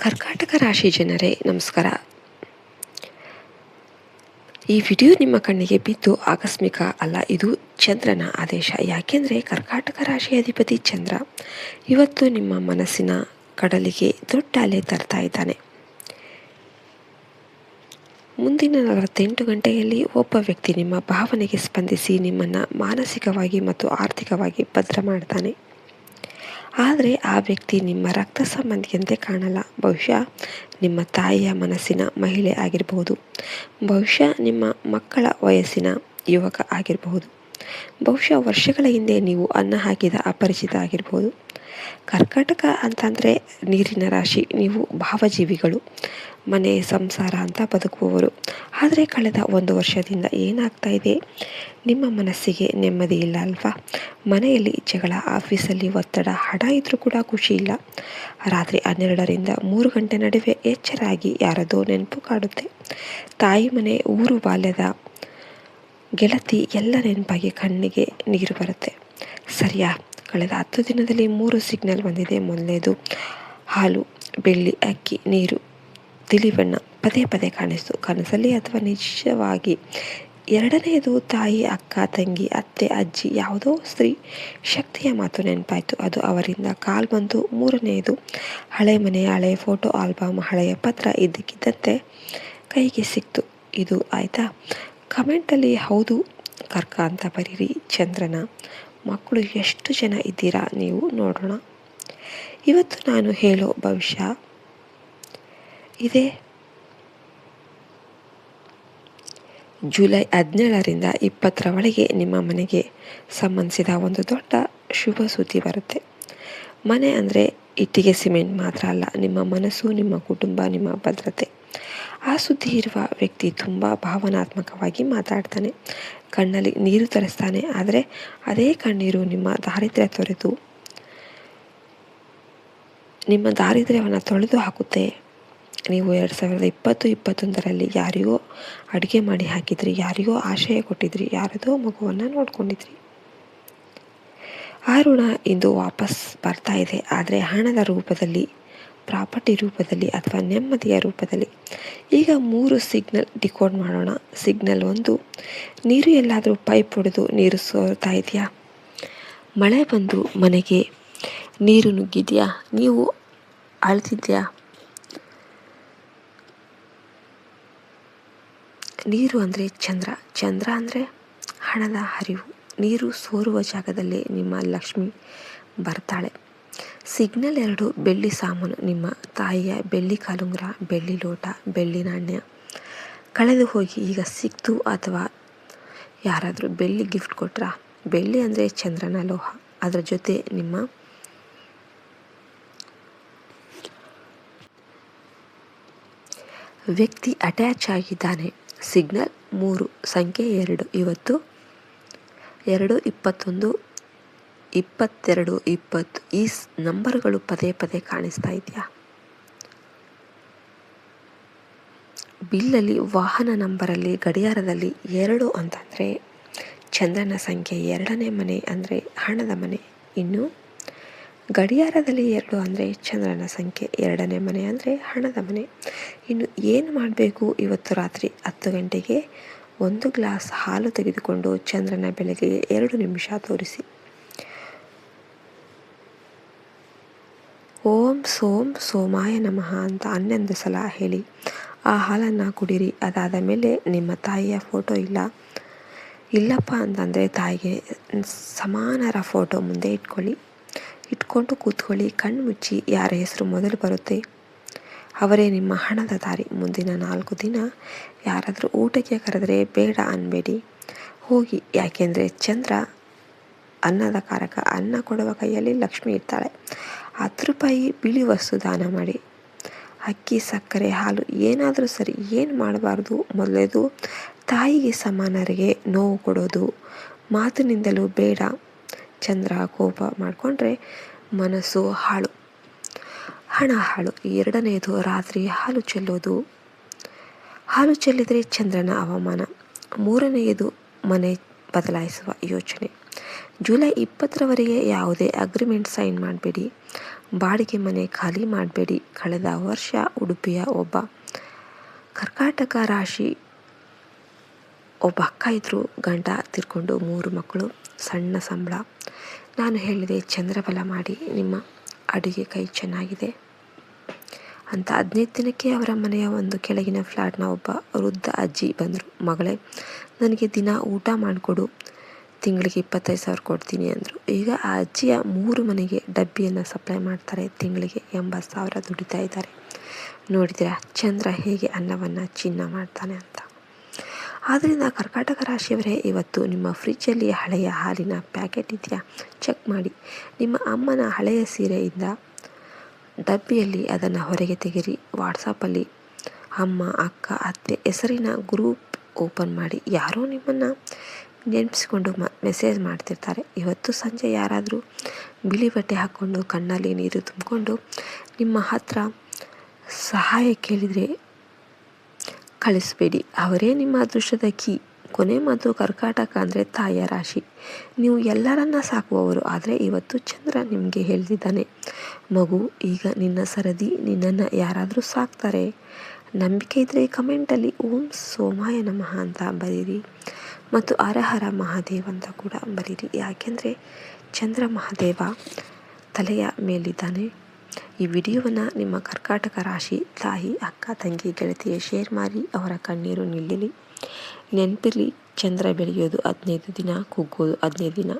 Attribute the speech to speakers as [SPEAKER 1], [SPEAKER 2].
[SPEAKER 1] ಕರ್ಕಾಟಕ ರಾಶಿ ಜನರೇ ನಮಸ್ಕಾರ. ಈ ವಿಡಿಯೋ ನಿಮ್ಮ ಕಣ್ಣಿಗೆ ಬಿದ್ದು ಆಕಸ್ಮಿಕ ಅಲ್ಲ, ಇದು ಚಂದ್ರನ ಆದೇಶ. ಯಾಕೆಂದರೆ ಕರ್ಕಾಟಕ ರಾಶಿಯ ಅಧಿಪತಿ ಚಂದ್ರ ಇವತ್ತು ನಿಮ್ಮ ಮನಸ್ಸಿನ ಕಡಲಿಗೆ ದೊಡ್ಡ ಅಲೆ ತರ್ತಾ ಇದ್ದಾನೆ. ಮುಂದಿನ 48 ಗಂಟೆಯಲ್ಲಿ ಒಬ್ಬ ವ್ಯಕ್ತಿ ನಿಮ್ಮ ಭಾವನೆಗೆ ಸ್ಪಂದಿಸಿ ನಿಮ್ಮನ್ನು ಮಾನಸಿಕವಾಗಿ ಮತ್ತು ಆರ್ಥಿಕವಾಗಿ ಭದ್ರ ಮಾಡ್ತಾನೆ. ಆದರೆ ಆ ವ್ಯಕ್ತಿ ನಿಮ್ಮ ರಕ್ತ ಸಂಬಂಧಿಯಂತೆ ಕಾಣಲ್ಲ. ಬಹುಶಃ ನಿಮ್ಮ ತಾಯಿಯ ಮನಸ್ಸಿನ ಮಹಿಳೆ ಆಗಿರಬಹುದು, ಬಹುಶಃ ನಿಮ್ಮ ಮಕ್ಕಳ ವಯಸ್ಸಿನ ಯುವಕ ಆಗಿರಬಹುದು, ಬಹುಶಃ ವರ್ಷಗಳ ಹಿಂದೆ ನೀವು ಅನ್ನ ಹಾಕಿದ ಅಪರಿಚಿತ ಆಗಿರಬಹುದು. ಕರ್ಕಾಟಕ ಅಂತಂದರೆ ನೀರಿನ ರಾಶಿ. ನೀವು ಭಾವಜೀವಿಗಳು, ಮನೆ ಸಂಸಾರ ಅಂತ ಬದುಕುವವರು. ಆದರೆ ಕಳೆದ 1 ವರ್ಷದಿಂದ ಏನಾಗ್ತಾ ಇದೆ, ನಿಮ್ಮ ಮನಸ್ಸಿಗೆ ನೆಮ್ಮದಿ ಇಲ್ಲ ಅಲ್ವಾ? ಮನೆಯಲ್ಲಿ ಜಗಳ, ಆಫೀಸಲ್ಲಿ ಒತ್ತಡ, ಹಣ ಇದ್ರೂ ಕೂಡ ಖುಷಿ ಇಲ್ಲ. ರಾತ್ರಿ 12ರಿಂದ 3 ಗಂಟೆ ನಡುವೆ ಎಚ್ಚರಾಗಿ ಯಾರದೋ ನೆನಪು ಕಾಡುತ್ತೆ. ತಾಯಿ ಮನೆ, ಊರು, ಬಾಲ್ಯದ ಗೆಳತಿ ಎಲ್ಲ ನೆನಪಾಗಿ ಕಣ್ಣಿಗೆ ನೀರು ಬರುತ್ತೆ. ಸರಿಯಾ? ಕಳೆದ 10 ದಿನದಲ್ಲಿ 3 ಸಿಗ್ನಲ್ ಬಂದಿದೆ. ಮೊದಲನೇದು ಹಾಲು, ಬೆಳ್ಳಿ, ಅಕ್ಕಿ, ನೀರು, ತಿಳಿ ಬಣ್ಣ ಪದೇ ಪದೇ ಕಾಣಿಸ್ತು ಕನಸಲ್ಲಿ ಅಥವಾ ನಿಜವಾಗಿ. ಎರಡನೆಯದು ತಾಯಿ, ಅಕ್ಕ, ತಂಗಿ, ಅತ್ತೆ, ಅಜ್ಜಿ, ಯಾವುದೋ ಸ್ತ್ರೀ ಶಕ್ತಿಯ ಮಾತು ನೆನಪಾಯಿತು. ಅದು ಅವರಿಂದ ಕಾಲ್ ಬಂತು. ಮೂರನೆಯದು ಹಳೆ ಮನೆ, ಹಳೆ ಫೋಟೋ ಆಲ್ಬಮ್, ಹಳೆಯ ಪತ್ರ ಇದ್ದಕ್ಕಿದ್ದಂತೆ ಕೈಗೆ ಸಿಕ್ತು. ಇದು ಆಯಿತಾ? ಕಮೆಂಟಲ್ಲಿ ಹೌದು ಕರ್ಕ ಅಂತ ಬರೀರಿ. ಚಂದ್ರನ ಮಕ್ಕಳು ಎಷ್ಟು ಜನ ಇದ್ದೀರಾ ನೀವು ನೋಡೋಣ. ಇವತ್ತು ನಾನು ಹೇಳೋ ಭವಿಷ್ಯ ಇದೆ. ಜುಲೈ 17ರಿಂದ 20 ಒಳಗೆ ನಿಮ್ಮ ಮನೆಗೆ ಸಂಬಂಧಿಸಿದ ಒಂದು ದೊಡ್ಡ ಶುಭ ಸುದ್ದಿ ಬರುತ್ತೆ. ಮನೆ ಅಂದರೆ ಇಟ್ಟಿಗೆ ಸಿಮೆಂಟ್ ಮಾತ್ರ ಅಲ್ಲ, ನಿಮ್ಮ ಮನಸ್ಸು, ನಿಮ್ಮ ಕುಟುಂಬ, ನಿಮ್ಮ ಭದ್ರತೆ. ಆ ಸುದ್ದಿ ಇರುವ ವ್ಯಕ್ತಿ ತುಂಬ ಭಾವನಾತ್ಮಕವಾಗಿ ಮಾತಾಡ್ತಾನೆ, ಕಣ್ಣಲ್ಲಿ ನೀರು ತರಿಸ್ತಾನೆ. ಆದರೆ ಅದೇ ಕಣ್ಣೀರು ನಿಮ್ಮ ದಾರಿದ್ರ್ಯವನ್ನು ತೊಳೆದು ಹಾಕುತ್ತೆ. ನೀವು 2020-21ರಲ್ಲಿ ಯಾರಿಗೋ ಅಡುಗೆ ಮಾಡಿ ಹಾಕಿದ್ರಿ, ಯಾರಿಗೋ ಆಶಯ ಕೊಟ್ಟಿದ್ರಿ, ಯಾರದೋ ಮಗುವನ್ನು ನೋಡ್ಕೊಂಡಿದ್ರಿ. ಆ ಋಣ ಇಂದು ವಾಪಸ್ ಬರ್ತಾ ಇದೆ. ಆದರೆ ಹಣದ ರೂಪದಲ್ಲಿ, ಪ್ರಾಪರ್ಟಿ ರೂಪದಲ್ಲಿ ಅಥವಾ ನೆಮ್ಮದಿಯ ರೂಪದಲ್ಲಿ. ಈಗ 3 ಸಿಗ್ನಲ್ ಡಿಕೋಡ್ ಮಾಡೋಣ. ಸಿಗ್ನಲ್ 1, ನೀರು ಎಲ್ಲಾದರೂ ಪೈಪ್ ಹೊಡೆದು ನೀರು ಸೋರ್ತಾ ಇದೆಯಾ? ಮಳೆ ಬಂದು ಮನೆಗೆ ನೀರು ನುಗ್ಗಿದೆಯಾ? ನೀವು ಅಳ್ತಿದ್ಯಾ? ನೀರು ಅಂದರೆ ಚಂದ್ರ, ಚಂದ್ರ ಅಂದರೆ ಹಣದ ಹರಿವು. ನೀರು ಸೋರುವ ಜಾಗದಲ್ಲಿ ನಿಮ್ಮ ಲಕ್ಷ್ಮಿ ಬರ್ತಾಳೆ. ಸಿಗ್ನಲ್ 2, ಬೆಳ್ಳಿ ಸಾಮಾನು. ನಿಮ್ಮ ತಾಯಿಯ ಬೆಳ್ಳಿ ಕಾಲುಂಗುರ, ಬೆಳ್ಳಿ ಲೋಟ, ಬೆಳ್ಳಿ ನಾಣ್ಯ ಕಳೆದು ಹೋಗಿ ಈಗ ಸಿಕ್ತು. ಅಥವಾ ಯಾರಾದರೂ ಬೆಳ್ಳಿ ಗಿಫ್ಟ್ ಕೊಟ್ರಾ? ಬೆಳ್ಳಿ ಅಂದರೆ ಚಂದ್ರನ ಲೋಹ. ಅದರ ಜೊತೆ ನಿಮ್ಮ ವ್ಯಕ್ತಿ ಅಟ್ಯಾಚ್ ಆಗಿದ್ದಾನೆ. ಸಿಗ್ನಲ್ 3, ಸಂಖ್ಯೆ 2. ಇವತ್ತು 2, 21, 22, 20 ಈ ನಂಬರ್ಗಳು ಪದೇ ಪದೇ ಕಾಣಿಸ್ತಾ ಇದೆಯಾ? ಬಿಲ್ಲಲ್ಲಿ, ವಾಹನ ನಂಬರಲ್ಲಿ, ಗಡಿಯಾರದಲ್ಲಿ 2 ಅಂತಂದರೆ ಚಂದ್ರನ ಸಂಖ್ಯೆ. 2ನೇ ಮನೆ ಅಂದರೆ ಹಣದ ಮನೆ. ಇನ್ನು ಗಡಿಯಾರದಲ್ಲಿ 2 ಅಂದರೆ ಚಂದ್ರನ ಸಂಖ್ಯೆ, 2ನೇ ಮನೆ ಅಂದರೆ ಹಣದ ಮನೆ. ಇನ್ನು ಏನು ಮಾಡಬೇಕು? ಇವತ್ತು ರಾತ್ರಿ 10 ಗಂಟೆಗೆ 1 ಗ್ಲಾಸ್ ಹಾಲು ತೆಗೆದುಕೊಂಡು ಚಂದ್ರನ ಬೆಳಗ್ಗೆ 2 ನಿಮಿಷ ತೋರಿಸಿ. ಓಂ ಸೋಂ ಸೋಮಾಯ ನಮಃ ಅಂತ 11 ಸಲ ಹೇಳಿ ಆ ಹಾಲನ್ನು ಕುಡಿರಿ. ಅದಾದ ಮೇಲೆ ನಿಮ್ಮ ತಾಯಿಯ ಫೋಟೋ ಇಲ್ಲಪ್ಪ ಅಂತಂದರೆ ತಾಯಿಗೆ ಸಮಾನರ ಫೋಟೋ ಮುಂದೆ ಇಟ್ಕೊಂಡು ಕೂತ್ಕೊಳ್ಳಿ. ಕಣ್ಣು ಮುಚ್ಚಿ ಯಾರ ಹೆಸರು ಮೊದಲು ಬರುತ್ತೆ ಅವರೇ ನಿಮ್ಮ ಹಣದ ದಾರಿ. ಮುಂದಿನ 4 ದಿನ ಯಾರಾದರೂ ಊಟಕ್ಕೆ ಕರೆದರೆ ಬೇಡ ಅನ್ಬೇಡಿ, ಹೋಗಿ. ಯಾಕೆಂದರೆ ಚಂದ್ರ ಅನ್ನದ ಕಾರಕ. ಅನ್ನ ಕೊಡುವ ಕೈಯಲ್ಲಿ ಲಕ್ಷ್ಮಿ ಇರ್ತಾಳೆ. 10 ರೂಪಾಯಿ ಬಿಳಿ ವಸ್ತು ದಾನ ಮಾಡಿ. ಅಕ್ಕಿ, ಸಕ್ಕರೆ, ಹಾಲು ಏನಾದರೂ ಸರಿ. ಏನು ಮಾಡಬಾರ್ದು? ಮೊದಲೇದು ತಾಯಿಗೆ ಸಮಾನರಿಗೆ ನೋವು ಕೊಡೋದು ಮಾತಿನಿಂದಲೂ ಬೇಡ. ಚಂದ್ರ ಕೋಪ ಮಾಡಿಕೊಂಡ್ರೆ ಮನಸ್ಸು ಹಾಳು, ಹಣ ಹಾಳು. 2ನೇದು ರಾತ್ರಿ ಹಾಲು ಚೆಲ್ಲೋದು. ಹಾಲು ಚೆಲ್ಲಿದರೆ ಚಂದ್ರನ ಅವಮಾನ. 3ನೇದು ಮನೆ ಬದಲಾಯಿಸುವ ಯೋಚನೆ. ಜುಲೈ 20ರವರೆಗೆ ಯಾವುದೇ ಅಗ್ರಿಮೆಂಟ್ ಸೈನ್ ಮಾಡಬೇಡಿ. ಬಾಡಿಗೆ ಮನೆ ಖಾಲಿ ಮಾಡಬೇಡಿ. ಕಳೆದ ವರ್ಷ ಉಡುಪಿಯ ಒಬ್ಬ ಕರ್ಕಾಟಕ ರಾಶಿ ಒಬ್ಬ ಅಕ್ಕ ಇದ್ದರು. ಗಂಡ ತೀರ್ಕೊಂಡು 3 ಮಕ್ಕಳು, ಸಣ್ಣ ಸಂಬಳ. ನಾನು ಹೇಳಿದೆ, ಚಂದ್ರಬಲ ಮಾಡಿ, ನಿಮ್ಮ ಅಡುಗೆ ಕೈ ಚೆನ್ನಾಗಿದೆ ಅಂತ. 15 ದಿನಕ್ಕೆ ಅವರ ಮನೆಯ ಒಂದು ಕೆಳಗಿನ ಫ್ಲ್ಯಾಟ್ನ ಒಬ್ಬ ವೃದ್ಧ ಅಜ್ಜಿ ಬಂದರು. ಮಗಳೇ, ನನಗೆ ದಿನ ಊಟ ಮಾಡಿಕೊಡು, ತಿಂಗಳಿಗೆ 25,000 ಕೊಡ್ತೀನಿ ಅಂದರು. ಈಗ ಆ ಅಜ್ಜಿಯ 3 ಮನೆಗೆ ಡಬ್ಬಿಯನ್ನು ಸಪ್ಲೈ ಮಾಡ್ತಾರೆ. ತಿಂಗಳಿಗೆ 80,000 ದುಡಿತಾ ಇದ್ದಾರೆ. ನೋಡಿದರೆ ಚಂದ್ರ ಹೇಗೆ ಅನ್ನವನ್ನು ಚಿನ್ನ ಮಾಡ್ತಾನೆ ಅಂತ. ಆದ್ದರಿಂದ ಕರ್ಕಾಟಕ ರಾಶಿಯವರೇ, ಇವತ್ತು ನಿಮ್ಮ ಫ್ರಿಜ್ಜಲ್ಲಿ ಹಳೆಯ ಹಾಲಿನ ಪ್ಯಾಕೆಟ್ ಇದೆಯಾ ಚೆಕ್ ಮಾಡಿ. ನಿಮ್ಮ ಅಮ್ಮನ ಹಳೆಯ ಸೀರೆಯಿಂದ ಡಬ್ಬಿಯಲ್ಲಿ ಅದನ್ನು ಹೊರಗೆ ತೆಗೆರಿ. ವಾಟ್ಸಪ್ಪಲ್ಲಿ ಅಮ್ಮ, ಅಕ್ಕ, ಅತ್ತೆ ಹೆಸರಿನ ಗ್ರೂಪ್ ಓಪನ್ ಮಾಡಿ. ಯಾರೋ ನಿಮ್ಮನ್ನು ನೆನೆಪಿಸ್ಕೊಂಡು ಮೆಸೇಜ್ ಮಾಡ್ತಿರ್ತಾರೆ. ಇವತ್ತು ಸಂಜೆ ಯಾರಾದರೂ ಬಿಳಿ ಬಟ್ಟೆ ಹಾಕ್ಕೊಂಡು ಕಣ್ಣಲ್ಲಿ ನೀರು ತುಂಬಿಕೊಂಡು ನಿಮ್ಮ ಹತ್ರ ಸಹಾಯ ಕೇಳಿದರೆ ಕಳಿಸ್ಬೇಡಿ. ಅವರೇ ನಿಮ್ಮ ಅದೃಷ್ಟದ ಕೀ. ಕೊನೆ ಮಾತು, ಕರ್ಕಾಟಕ ಅಂದರೆ ತಾಯಿಯ ರಾಶಿ. ನೀವು ಎಲ್ಲರನ್ನ ಸಾಕುವವರು. ಆದರೆ ಇವತ್ತು ಚಂದ್ರ ನಿಮಗೆ ಹೇಳ್ತಿದ್ದಾನೆ, ಮಗು, ಈಗ ನಿನ್ನ ಸರದಿ. ನಿನ್ನನ್ನು ಯಾರಾದರೂ ಸಾಕ್ತಾರೆ. ನಂಬಿಕೆ ಇದ್ದರೆ ಕಮೆಂಟಲ್ಲಿ ಓಂ ಸೋಮಾಯ ನಮಃ ಅಂತ ಬರೀರಿ ಮತ್ತು ಹರ ಹರ ಮಹಾದೇವ್ ಅಂತ ಕೂಡ ಬರೀರಿ. ಯಾಕೆಂದರೆ ಚಂದ್ರ ಮಹಾದೇವ ತಲೆಯ ಮೇಲಿದ್ದಾನೆ. ಈ ವಿಡಿಯೋವನ್ನು ನಿಮ್ಮ ಕರ್ಕಾಟಕ ರಾಶಿ ತಾಯಿ, ಅಕ್ಕ, ತಂಗಿ, ಗೆಳತಿಗೆ ಶೇರ್ ಮಾಡಿ. ಅವರ ಕಣ್ಣೀರು ನಿಲ್ಲಲಿ. ನೆನಪಿರಲಿ, ಚಂದ್ರ ಬೆಳೆಯೋದು 15 ದಿನ, ಕುಗ್ಗೋದು 15 ದಿನ.